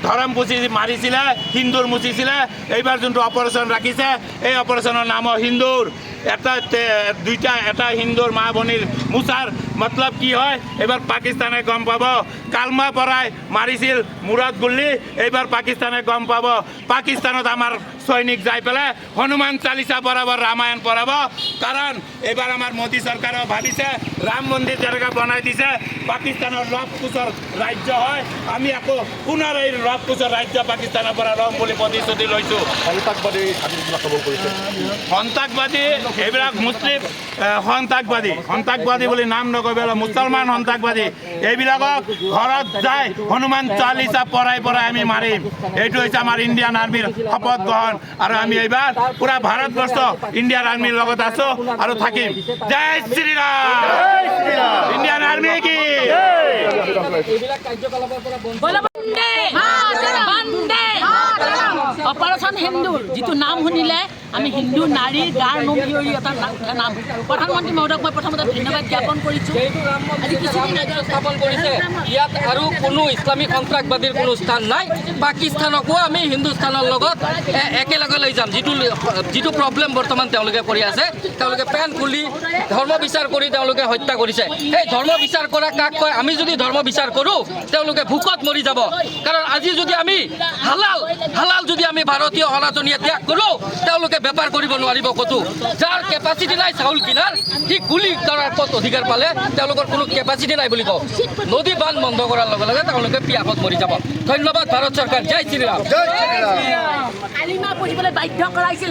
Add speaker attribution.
Speaker 1: ধৰম পুচি মাৰিছিলে, হিন্দুৰ মুচিছিলে। এইবাৰ যোনটো অপাৰেশ্যন ৰাখিছে, এই অপাৰেশ্যনৰ নাম হিন্দুৰ। এটা হিন্দুৰ মা ভনীৰ মোচাৰ মতলব কি হয় এইবাৰ পাকিস্তানে গম পাব। কালমা পৰাই মাৰিছিল মূৰত গুলি, এইবাৰ পাকিস্তানে গম পাব। পাকিস্তানত আমাৰ সৈনিক যাই পেলাই হনুমান চালিচা পঢ়াব, ৰামায়ণ পঢ়াব। কাৰণ এইবাৰ আমাৰ মোদী চৰকাৰে ভাবিছে ৰাম মন্দিৰ যেনেকৈ বনাই দিছে, পাকিস্তানৰ লভ কুশৰ ৰাজ্য হয়, আমি আকৌ পুনৰ এই লভ কুশৰ ৰাজ্য পাকিস্তানৰ পৰা ল'ম বুলি প্ৰতিশ্ৰুতি লৈছোঁ। সন্ত্ৰাসবাদী এইবিলাক মুছলিম সন্ত্ৰাসবাদী বুলি নাম নকৰিব, মুছলমান সন্ত্ৰাসবাদী। এইবিলাকক ঘৰত যাই হনুমান চালিচা পঢ়াই আমি মাৰিম। এইটো হৈছে আমাৰ ইণ্ডিয়ান আৰ্মিৰ শপত গ্ৰহণ। আৰু আমি এইবাৰ পুৰা ভাৰতবৰ্ষ ইণ্ডিয়ান আৰ্মিৰ লগত আছো আৰু থাকিম। জয় শ্ৰীৰাম। ইণ্ডিয়ান আৰ্মি কি
Speaker 2: অপাৰেশ্যন হিন্দুৰ যিটো নাম শুনিলে আমি হিন্দু নাৰীৰ গাৰ নোম শিয়ৰি এটা নাম। প্ৰধানমন্ত্ৰী মহোদয়ক মই প্ৰথমতে ধন্যবাদ জ্ঞাপন কৰিছোঁ।
Speaker 3: স্থাপন কৰিছে ইয়াত আৰু কোনো ইছলামিক সন্ত্ৰাসবাদীৰ কোনো স্থান নাই। পাকিস্তানকো আমি হিন্দুস্তানৰ লগত একেলগে লৈ যাম। যিটো প্ৰব্লেম বৰ্তমান তেওঁলোকে কৰি আছে, তেওঁলোকে পেন খুলি ধৰ্ম বিচাৰ কৰি তেওঁলোকে হত্যা কৰিছে। এই ধৰ্ম বিচাৰ কৰা কাক কয়? আমি যদি ধৰ্ম বিচাৰ কৰোঁ তেওঁলোকে ভোকত মৰি যাব। কাৰণ আজি যদি আমি হালাল যদি আমি ভাৰতীয় সনাতনীয়ে ত্যাগ কৰোঁ, তেওঁলোকে বেপাৰ কৰিব নোৱাৰিব ক'তো। যাৰ কেপাচিটি নাই চাউল কিনাৰ, সি গুলি কৰাৰ ক'ত অধিকাৰ পালে? তেওঁলোকৰ কোনো কেপাচিটি নাই বুলি কওঁ। নদী বান্ধ বন্ধ কৰাৰ লগে লগে তেওঁলোকে পিয়াসত মৰি যাব। ধন্যবাদ ভাৰত চৰকাৰ। জয় শ্ৰীৰাম।
Speaker 2: কালিমা পঢ়িবলৈ বাধ্য কৰাইছিল।